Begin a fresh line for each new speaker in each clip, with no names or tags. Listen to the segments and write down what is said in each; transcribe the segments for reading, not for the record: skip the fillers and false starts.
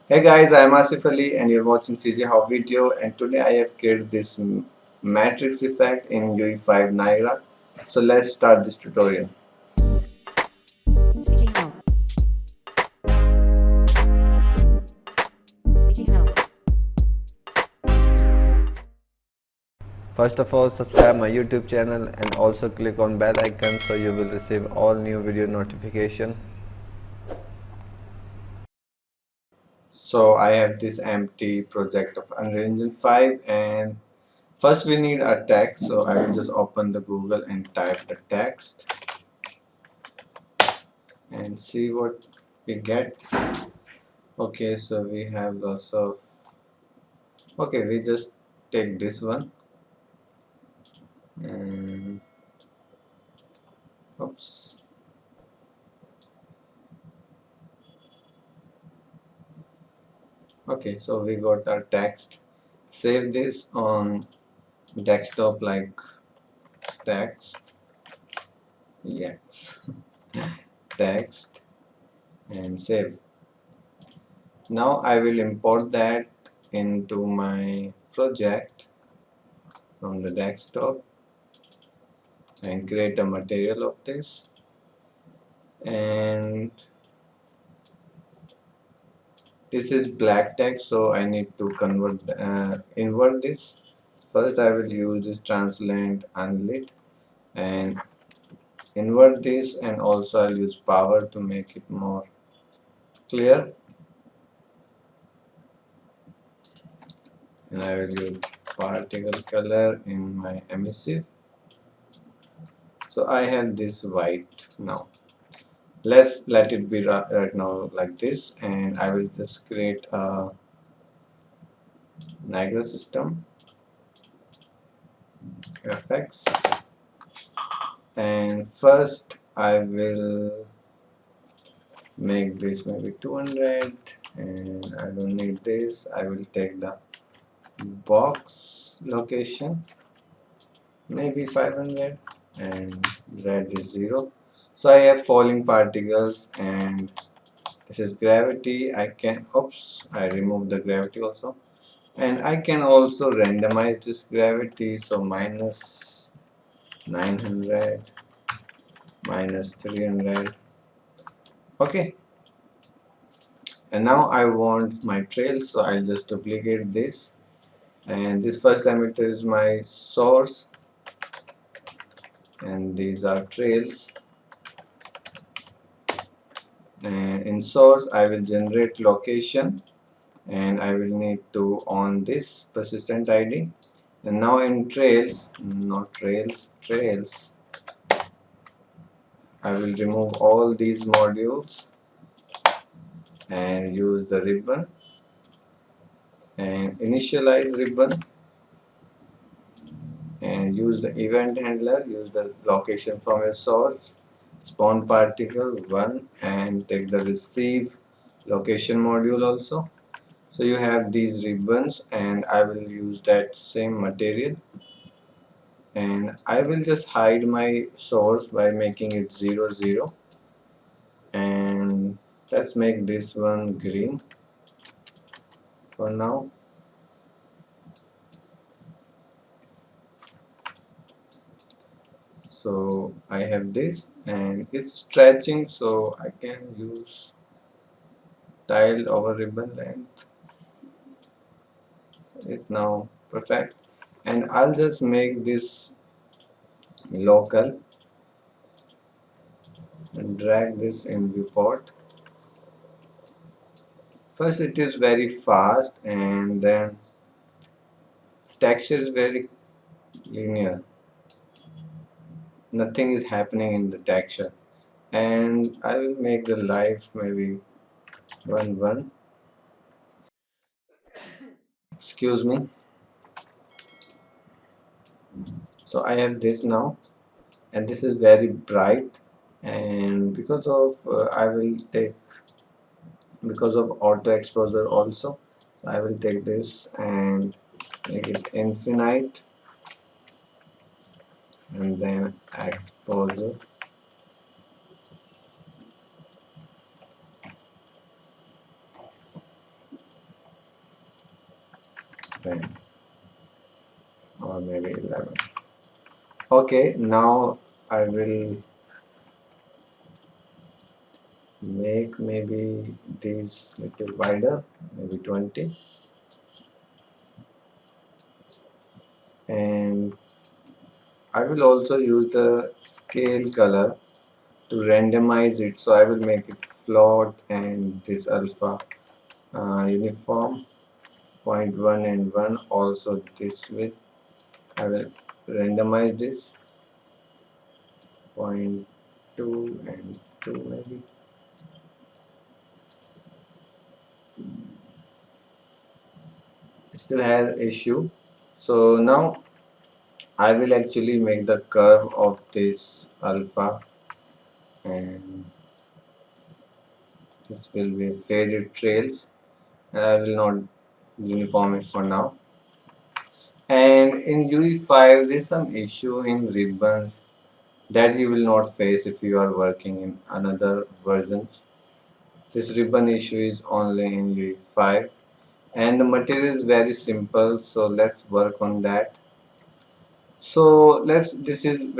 Hey guys, I am Asif Ali and you're watching CGHOW video, and today I have created this matrix effect in UE5 Niagara. So let's start this tutorial.
CGHOW. CGHOW.
First of all, subscribe my YouTube channel and also click on bell icon so you will receive all new video notification.
So I have this empty project of Unreal Engine 5, and first we need a text. So I will just open the Google and type the text and see what we get. Okay, so we have lots of, okay, we just take this one and oops. Okay, so we got our text. Save this on desktop like text. Yes. Text and save. Now I will import that into my project from the desktop and create a material of this, and this is black text, so I need to invert this. First I will use this translucent unlit and invert this, and also I'll use power to make it more clear, and I will use particle color in my emissive. So I have this white now. Let's let it be right now like this, and I will just create a Niagara system effects, and first I will make this maybe 200, and I don't need this. I will take the box location maybe 500, and z is 0. So I have falling particles, and this is gravity. I can, oops, I remove the gravity also, and I can also randomize this gravity. So minus 900, minus 300. Okay, and now I want my trails, so I'll just duplicate this, and this first emitter is my source, and these are trails. And in source I will generate location, and I will need to on this persistent ID. And now in trails, not trails, trails, I will remove all these modules and use the ribbon and initialize ribbon, and use the event handler, use the location from your source, spawn particle 1, and take the receive location module also. So you have these ribbons, and I will use that same material, and I will just hide my source by making it 0 0, and let's make this one green for now. So I have this, and it's stretching, so I can use tile over ribbon length. It's now perfect, and I'll just make this local and drag this in viewport. First it is very fast, and then texture is very linear, nothing is happening in the texture. And I will make the life maybe 1 1, excuse me. So I have this now, and this is very bright, and because of I will take, because of auto exposure also, I will take this and make it infinite, and then exposure. 10 or maybe 11. Okay, now I will make maybe these little wider, maybe 20, and I will also use the scale color to randomize it. So I will make it float and this alpha uniform 0.1 and 1, also this width. I will randomize this 0.2 and 2 maybe. It still has issue. So now I will actually make the curve of this alpha, and this will be faded trails, and I will not uniform it for now. And in UE5 there's some issue in ribbons that you will not face if you are working in another versions. This ribbon issue is only in UE5, and the material is very simple, so let's work on that. So this is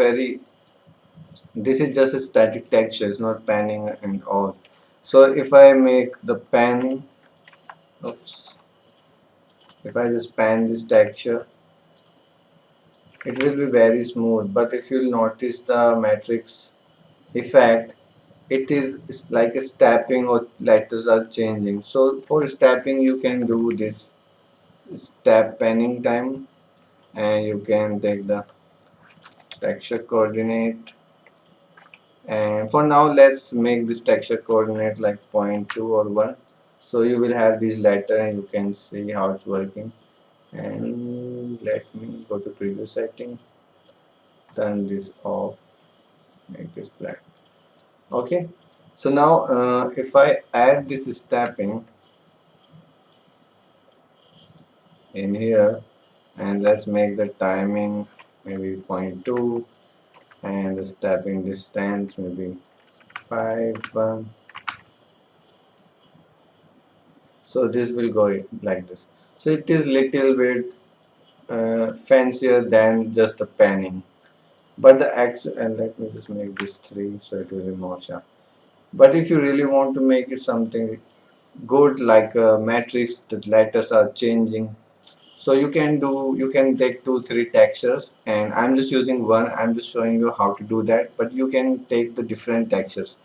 just a static texture, it's not panning and all. So if I make the panning, oops, if I just pan this texture, it will be very smooth. But if you'll notice the matrix effect, it is like a stepping or letters are changing. So for stepping you can do this step panning time, and you can take the texture coordinate, and for now let's make this texture coordinate like 0.2 or 1, so you will have this letter and you can see how it's working. And let me go to preview setting, turn this off, make this black. Okay, so now if I add this stepping in here, and let's make the timing maybe 0.2 and the stepping distance maybe 5, so this will go like this. So it is little bit fancier than just the panning, but the actual, and let me just make this 3 so it will be more sharp. But if you really want to make it something good like a matrix, the letters are changing, so you can take 2 3 textures, and I'm just using one. I'm just showing you how to do that, but you can take the different textures.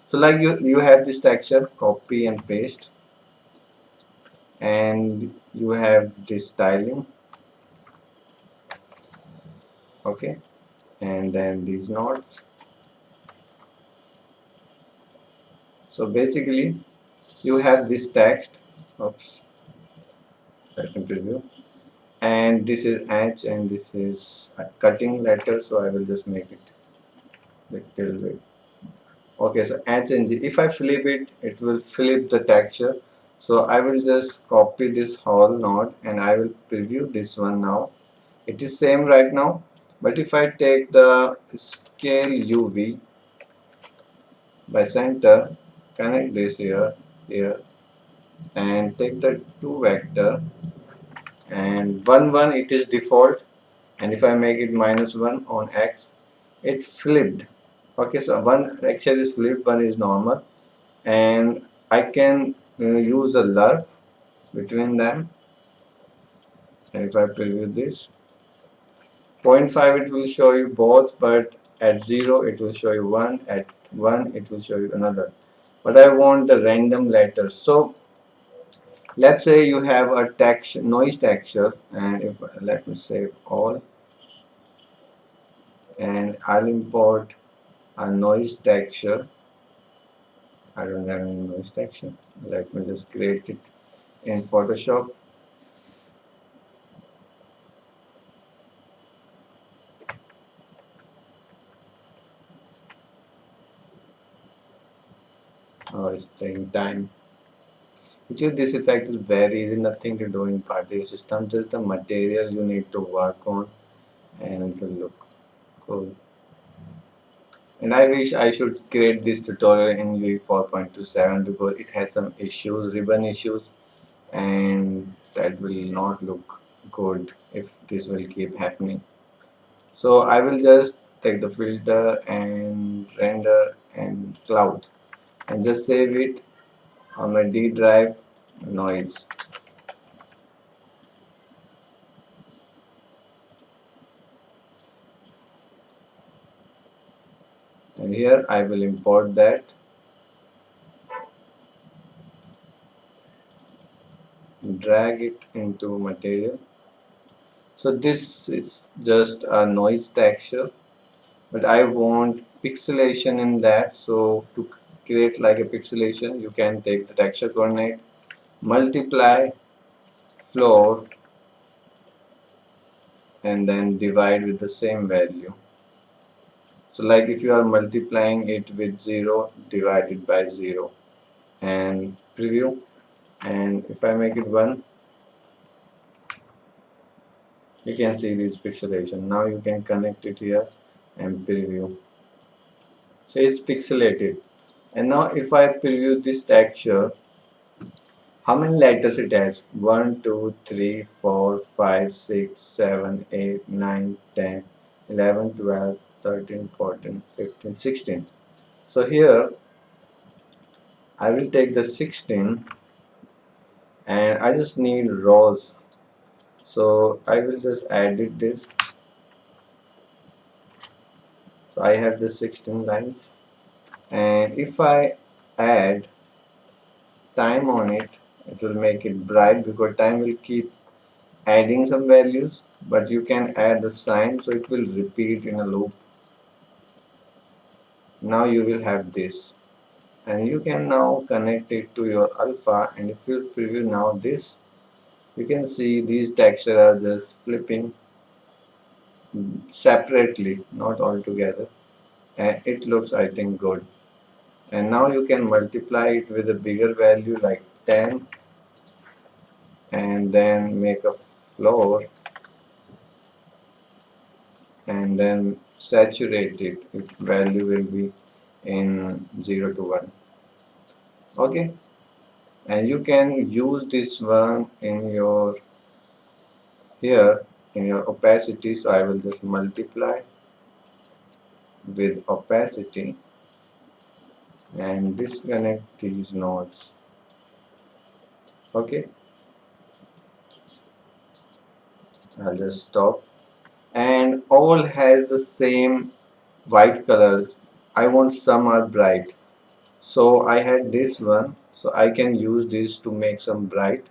So like you have this texture, copy and paste, and you have this styling, okay, and then these nodes. So basically you have this text, oops, let me preview, and this is H and this is a cutting letter, so I will just make it little bit. Okay, so H and G, if I flip it, it will flip the texture. So I will just copy this whole node and I will preview this one now. It is same right now, but if I take the scale UV by center, connect this here, and take the 2 vector, and 1 1 it is default, and if I make it -1 on X, it flipped. Okay, so one texture is flipped, one is normal, and I can use a LURP between them, and if I preview this, 0.5 it will show you both, but at 0 it will show you one, at 1 it will show you another, but I want the random letters. So let's say you have a text noise texture, and if let me save all, and I'll import a noise texture. I don't have any noise texture, let me just create it in Photoshop. Oh, it's taking time. Actually, this effect is very easy, nothing to do in particle system, just the material you need to work on, and it will look cool. And I wish I should create this tutorial in UE 4.27 because it has some issues, ribbon issues, and that will not look good if this will keep happening. So I will just take the filter and render and cloud and just save it on my D drive noise. And here I will import that, drag it into material. So this is just a noise texture, but I want pixelation in that. So to create like a pixelation, you can take the texture coordinate, multiply floor, and then divide with the same value. So like if you are multiplying it with 0, divide it by 0 and preview. And if I make it 1, you can see this pixelation. Now you can connect it here and preview. So it's pixelated. And now if I preview this texture, how many letters it has? 1, 2, 3, 4, 5, 6, 7, 8, 9, 10, 11, 12, 13, 14, 15, 16. So here I will take the 16 and I just need rows. So I will just edit this. So I have the 16 lines, and if I add time on it, it will make it bright because time will keep adding some values, but you can add the sign so it will repeat in a loop. Now you will have this, and you can now connect it to your alpha, and if you preview now this, you can see these textures are just flipping separately, not all together, and it looks, I think, good. And now you can multiply it with a bigger value like 10 and then make a floor and then saturate it its value will be in 0 to 1. Okay, and you can use this one in your here in your opacity. So I will just multiply with opacity and disconnect these nodes. Okay, I'll just stop, and all has the same white color. I want some are bright, so I had this one, so I can use this to make some bright.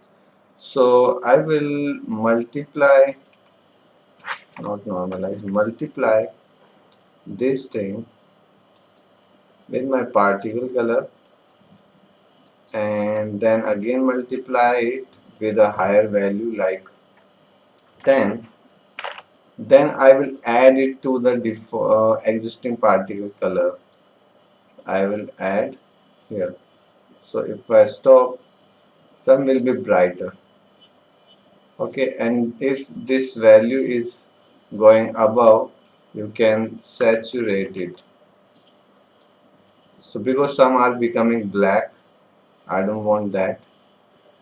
So I will multiply, not normalize, multiply this thing with my particle color and then again multiply it with a higher value like 10. Then I will add it to the existing particle color. I will add here. So if I stop, some will be brighter. Okay, and if this value is going above, you can saturate it. So because some are becoming black, I don't want that.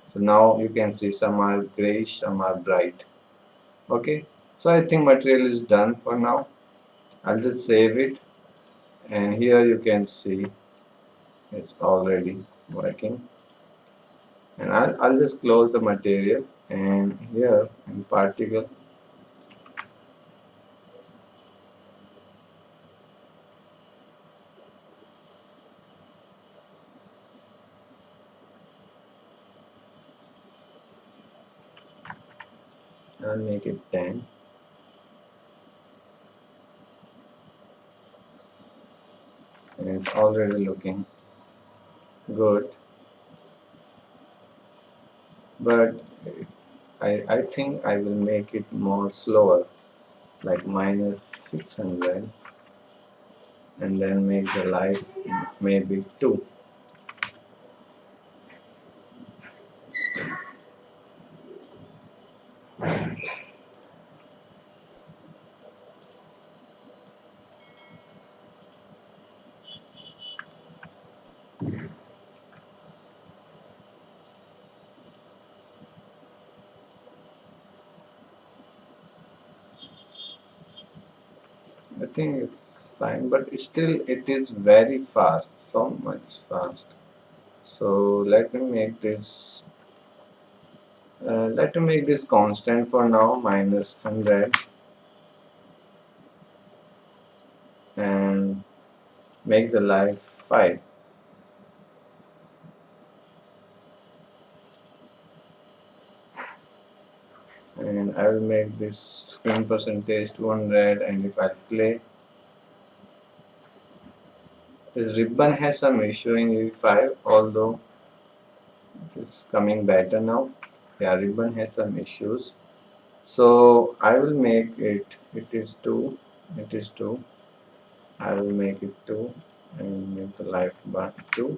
So now you can see some are grayish, some are bright. Okay, so I think material is done for now. I'll just save it, and here you can see it's already working. And I'll just close the material, and here in particle I'll make it 10, and it's already looking good, but I think I will make it more slower, like minus 600, and then make the life maybe 2. think it's fine, but still it is very fast, so much fast. So let me make this constant for now, minus 100, and make the life 5. And I will make this screen percentage 200, and if I play, this ribbon has some issue in UE5, although it is coming better now. Yeah, ribbon has some issues. So I will make it is 2, it is 2. I will make it 2 and make the life bar 2.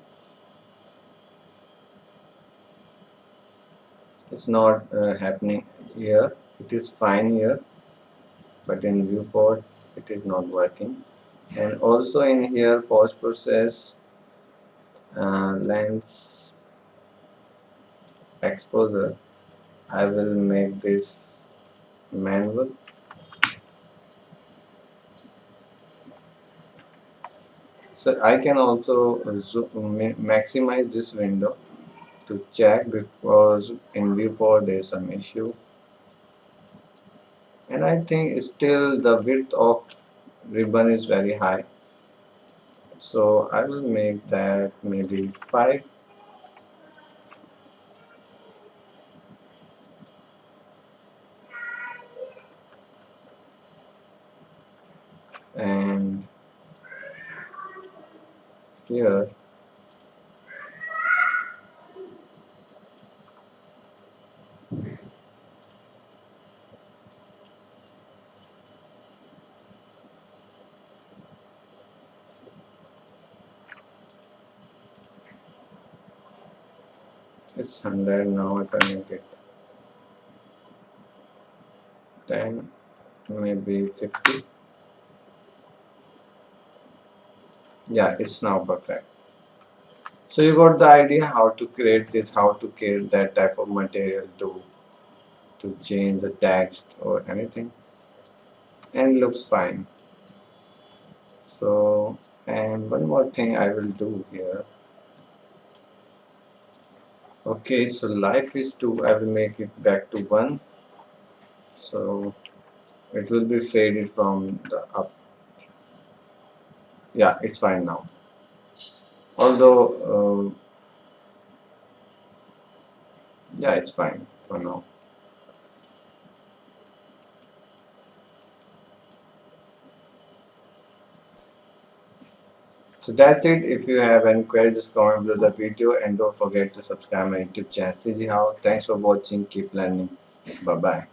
It's not happening here. It is fine here, but in viewport it is not working. And also in here post process lens exposure, I will make this manual. So I can also maximize this window to check, because in viewport there is some issue, and I think still the width of ribbon is very high, so I will make that maybe 5. And here it's 100. Now I can make it 10, maybe 50. Yeah, it's now perfect. So you got the idea how to create this, how to create that type of material to change the text or anything, and it looks fine. So, and one more thing I will do here. Okay, so life is 2. I will make it back to 1. So it will be faded from the up. Yeah, it's fine now. Although, yeah, it's fine for now. So that's it. If you have any queries, just comment below the video, and don't forget to subscribe my YouTube channel CGHOW. Thanks for watching. Keep learning. Bye bye.